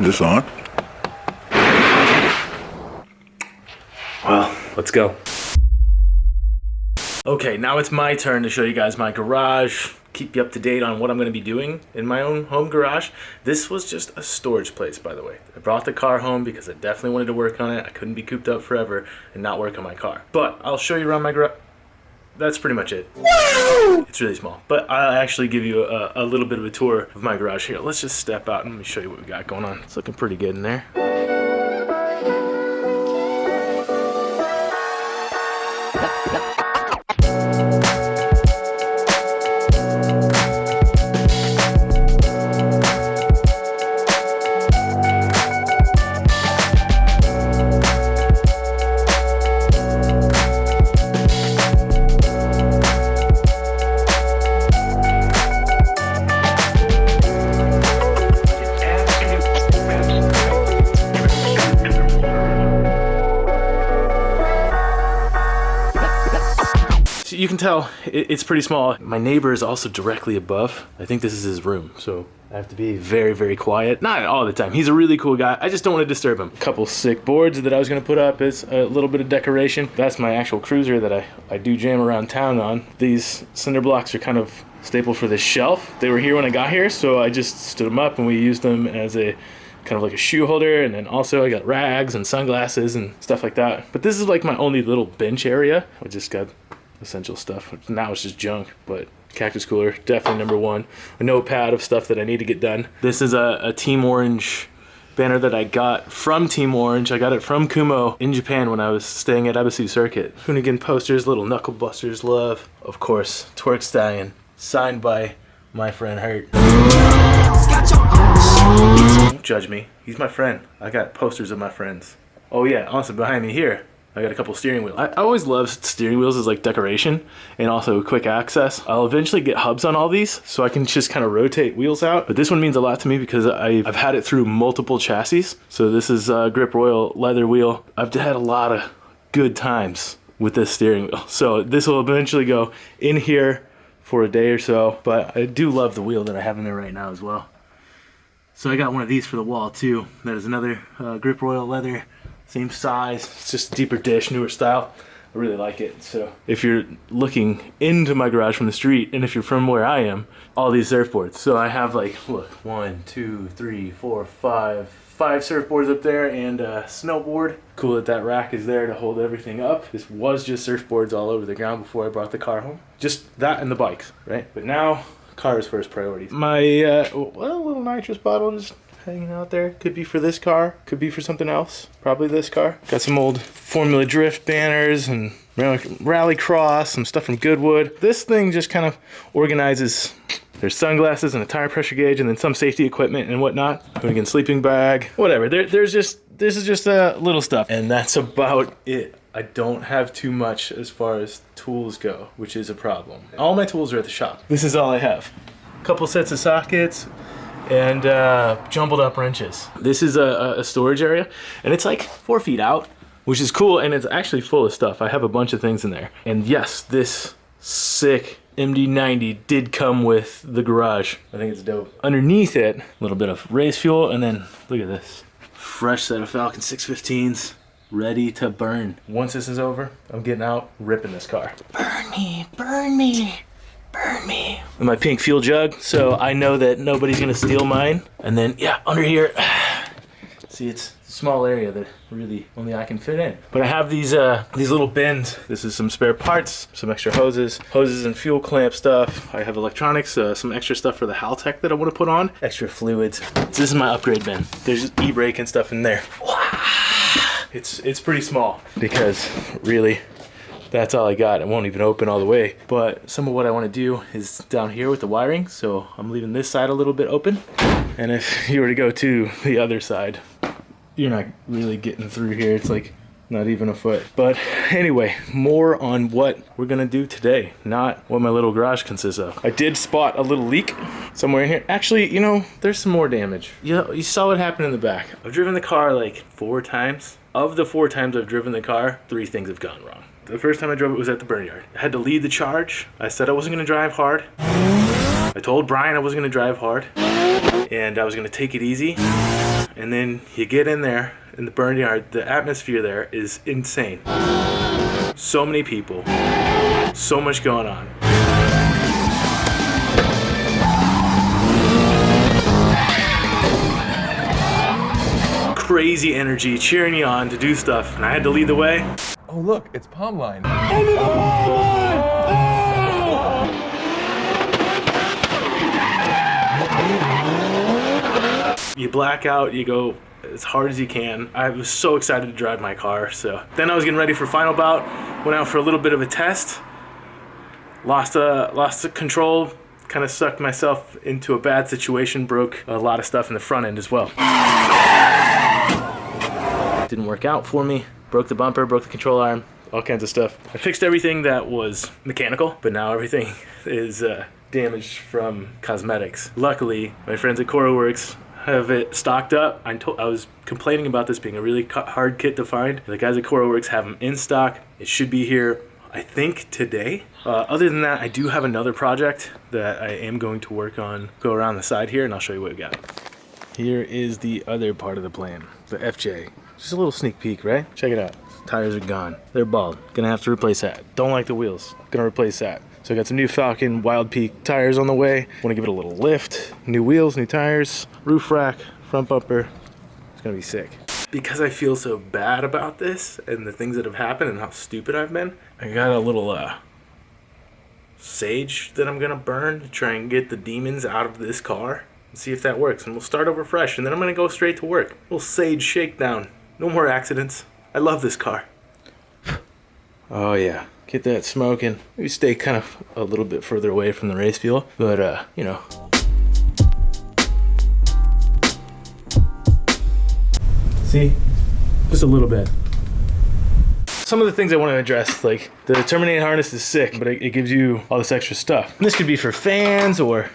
Is this on? Well, let's go. Okay, now it's my turn to show you guys my garage, keep you up to date on what I'm going to be doing in my own home garage. This was just a storage place, by the way. I brought the car home because I definitely wanted to work on it. I couldn't be cooped up forever and not work on my car. But I'll show you around my garage. That's pretty much it. It's really small, but I'll actually give you a little bit of a tour of my garage here. Let's just step out and let me show you what we got going on. It's looking pretty good in there. You can tell it's pretty small. My neighbor is also directly above. I think this is his room, so I have to be very, very quiet. Not all the time. He's a really cool guy. I just don't want to disturb him. A couple sick boards that I was going to put up as a little bit of decoration. That's my actual cruiser that I do jam around town on. These cinder blocks are kind of staple for this shelf. They were here when I got here, so I just stood them up and we used them as a kind of like a shoe holder, and then also I got rags and sunglasses and stuff like that. But this is like my only little bench area. I just got essential stuff. Now it's just junk, but cactus cooler, definitely number one. A notepad of stuff that I need to get done. This is a Team Orange banner that I got from Team Orange. I got it from Kumo in Japan when I was staying at Ebisu Circuit. Hoonigan posters, little knuckle busters, love. Of course, Twerk Stallion, signed by my friend Hurt. Don't judge me. He's my friend. I got posters of my friends. Oh yeah, also behind me here, I got a couple steering wheels. I always love steering wheels as like decoration and also quick access. I'll eventually get hubs on all these so I can just kind of rotate wheels out. But this one means a lot to me because I've had it through multiple chassis. So this is a Grip Royal leather wheel. I've had a lot of good times with this steering wheel. So this will eventually go in here for a day or so. But I do love the wheel that I have in there right now as well. So I got one of these for the wall too. That is another Grip Royal leather. Same size, it's just a deeper dish, newer style. I really like it. So if you're looking into my garage from the street, and if you're from where I am, all these surfboards. So I have like, look, 1, 2, 3, 4, 5 surfboards up there and a snowboard. Cool that rack is there to hold everything up. This was just surfboards all over the ground before I brought the car home. Just that and the bikes, right? But now, car is first priority. My little nitrous bottle just hanging out there. Could be for this car, could be for something else. Probably this car. Got some old Formula Drift banners and Rally Cross, some stuff from Goodwood. This thing just kind of organizes. There's sunglasses and a tire pressure gauge and then some safety equipment and whatnot. Hoonigan sleeping bag, whatever. This is just little stuff. And that's about it. I don't have too much as far as tools go, which is a problem. All my tools are at the shop. This is all I have. A couple sets of sockets, and jumbled up wrenches. This is a storage area, and it's like 4 feet out, which is cool, and it's actually full of stuff. I have a bunch of things in there. And yes, this sick MD90 did come with the garage. I think it's dope. Underneath it, a little bit of race fuel, and then look at this. Fresh set of Falcon 615s, ready to burn. Once this is over, I'm getting out, ripping this car. Burn me, burn me. Burn me. And my pink fuel jug, so I know that nobody's gonna steal mine. And then, yeah, under here, see, it's a small area that really only I can fit in. But I have these little bins. This is some spare parts, some extra hoses and fuel clamp stuff. I have electronics, some extra stuff for the Haltech that I want to put on, extra fluids. So this is my upgrade bin. There's e-brake and stuff in there. It's pretty small because really, that's all I got. It won't even open all the way. But some of what I want to do is down here with the wiring. So I'm leaving this side a little bit open. And if you were to go to the other side, you're not really getting through here. It's like not even a foot. But anyway, more on what we're gonna do today, not what my little garage consists of. I did spot a little leak somewhere in here. Actually, you know, there's some more damage. You saw what happened in the back. I've driven the car like 4 times. Of the 4 times I've driven the car, 3 things have gone wrong. The first time I drove it was at the burn yard. I had to lead the charge. I said I wasn't gonna drive hard. I told Brian I wasn't gonna drive hard. And I was gonna take it easy. and then you get in there in the burn yard. The atmosphere there is insane. So many people, so much going on. Crazy energy cheering you on to do stuff, and I had to lead the way. Oh look, it's palm line. You black out, you go as hard as you can. I was so excited to drive my car. So then I was getting ready for final bout, went out for a little bit of a test, lost the control, kind of sucked myself into a bad situation, broke a lot of stuff in the front end as well. Didn't work out for me, broke the bumper, broke the control arm, all kinds of stuff. I fixed everything that was mechanical, but now everything is damaged from cosmetics. Luckily, my friends at CoroWorks have it stocked up. I was complaining about this being a really hard kit to find. The guys at CoroWorks have them in stock. It should be here, I think, today. Other than that, I do have another project that I am going to work on. Go around the side here and I'll show you what we got. Here is the other part of the plan, the FJ. Just a little sneak peek, right? Check it out. Tires are gone. They're bald. Gonna have to replace that. Don't like the wheels. Gonna replace that. So I got some new Falcon Wild Peak tires on the way. Wanna give it a little lift. New wheels, new tires, roof rack, front bumper. It's gonna be sick. Because I feel so bad about this and the things that have happened and how stupid I've been, I got a little sage that I'm gonna burn to try and get the demons out of this car and see if that works. And we'll start over fresh, and then I'm gonna go straight to work. A little sage shakedown. No more accidents. I love this car. Oh yeah, get that smoking. Maybe stay kind of a little bit further away from the race fuel, but you know. See, just a little bit. Some of the things I want to address, like the Terminator harness is sick, but it gives you all this extra stuff. And this could be for fans or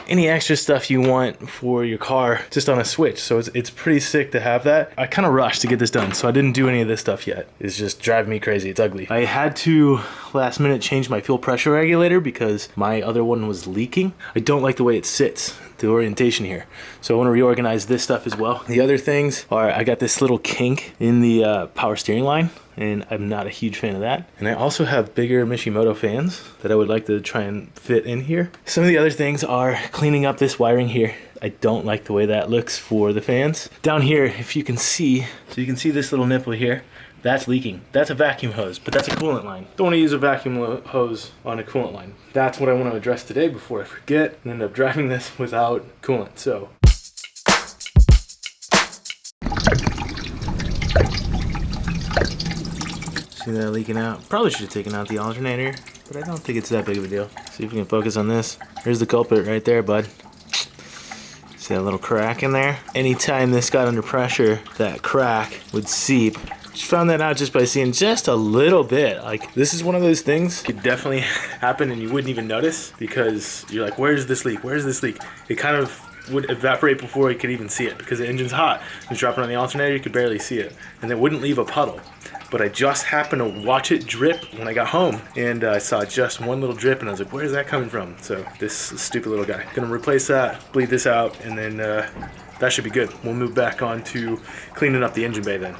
any extra stuff you want for your car just on a switch. So it's pretty sick to have that. I kind of rushed to get this done, so I didn't do any of this stuff yet. It's just driving me crazy. It's ugly. I had to last minute change my fuel pressure regulator because my other one was leaking. I don't like the way it sits, the orientation here. So I want to reorganize this stuff as well. The other things are, I got this little kink in the power steering line, and I'm not a huge fan of that. And I also have bigger Mishimoto fans that I would like to try and fit in here. Some of the other things are cleaning up this wiring here. I don't like the way that looks for the fans. Down here, if you can see, so you can see this little nipple here, that's leaking. That's a vacuum hose, but that's a coolant line. Don't want to use a vacuum hose on a coolant line. That's what I want to address today before I forget and end up driving this without coolant. So see that leaking out? Probably should have taken out the alternator, but I don't think it's that big of a deal. See if we can focus on this. Here's the culprit right there, bud. See that little crack in there? Anytime this got under pressure, that crack would seep. Just found that out just by seeing just a little bit. Like, this is one of those things could definitely happen and you wouldn't even notice because you're like, where's this leak? Where's this leak? It kind of would evaporate before you could even see it because the engine's hot. You drop it on the alternator, you could barely see it. And it wouldn't leave a puddle. But I just happened to watch it drip when I got home, and I saw just one little drip, and I was like, where's that coming from? So this stupid little guy. Gonna replace that, bleed this out, and then that should be good. We'll move back on to cleaning up the engine bay then.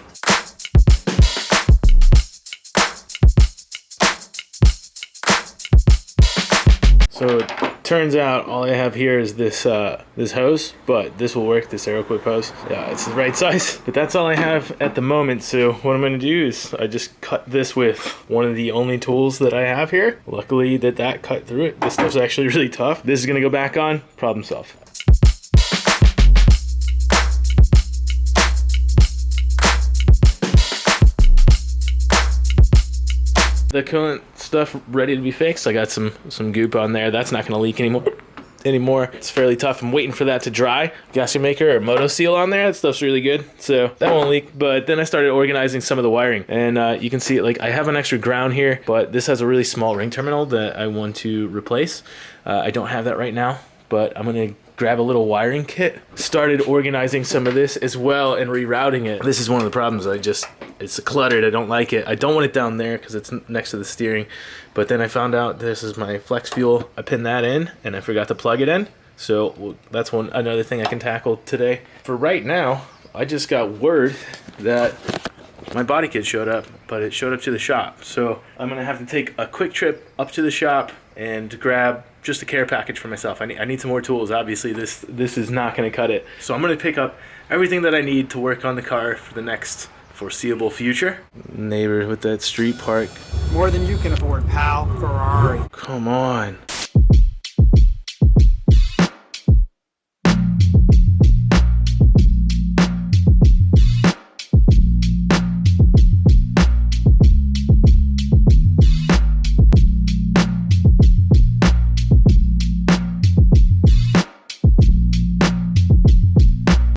So it turns out all I have here is this this hose, but this will work, this AeroQuip hose. Yeah, it's the right size, but that's all I have at the moment. So what I'm gonna do is I just cut this with one of the only tools that I have here. Luckily that cut through it. This stuff's actually really tough. This is gonna go back on, problem solved. The coolant stuff ready to be fixed. I got some goop on there. That's not gonna leak anymore. It's fairly tough. I'm waiting for that to dry. Gasket maker or Moto Seal on there. That stuff's really good. So that won't leak. But then I started organizing some of the wiring, and you can see like I have an extra ground here, but this has a really small ring terminal that I want to replace. I don't have that right now, but I'm gonna grab a little wiring kit. Started organizing some of this as well and rerouting it. This is one of the problems. It's cluttered. I don't like it. I don't want it down there because it's next to the steering. But then I found out this is my flex fuel. I pinned that in and I forgot to plug it in. So that's another thing I can tackle today. For right now, I just got word that my body kit showed up, but it showed up to the shop. So I'm gonna have to take a quick trip up to the shop and grab just a care package for myself. I need some more tools. Obviously, this is not gonna cut it. So I'm gonna pick up everything that I need to work on the car for the next foreseeable future. Neighbor with that street park. More than you can afford, pal. Ferrari. Come on.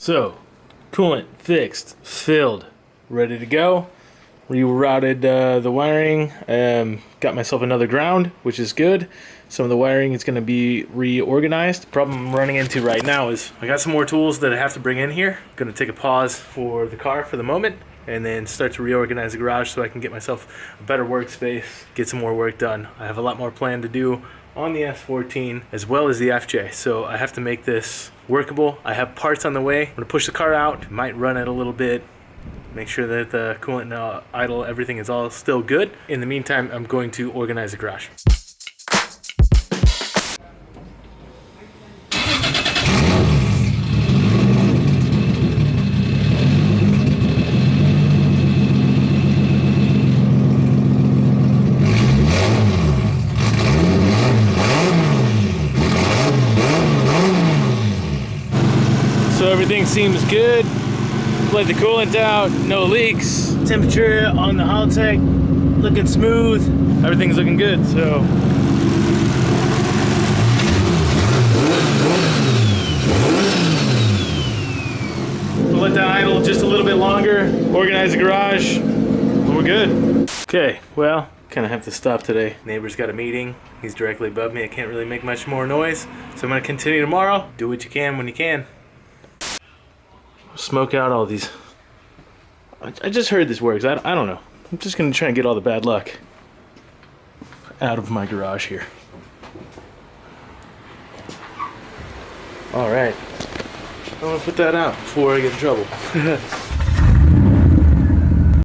So, coolant fixed, filled, ready to go. Rerouted the wiring, got myself another ground, which is good. Some of the wiring is going to be reorganized. The problem I'm running into right now is I got some more tools that I have to bring in here. Going to take a pause for the car for the moment and then start to reorganize the garage so I can get myself a better workspace, get some more work done. I have a lot more planned to do on the S14 as well as the FJ, so I have to make this workable. I have parts on the way. I'm gonna push the car out, might run it a little bit, make sure that the coolant and idle, everything is all still good. In the meantime, I'm going to organize the garage. So everything seems good. Let the coolant out, no leaks. Temperature on the Haltech looking smooth. Everything's looking good, so. We'll let that idle just a little bit longer, organize the garage, and we're good. Okay, well, kind of have to stop today. Neighbor's got a meeting. He's directly above me. I can't really make much more noise. So I'm gonna continue tomorrow. Do what you can when you can. Smoke out all these. I just heard this works. I don't know. I'm just gonna try and get all the bad luck out of my garage here. All right. I'm gonna put that out before I get in trouble.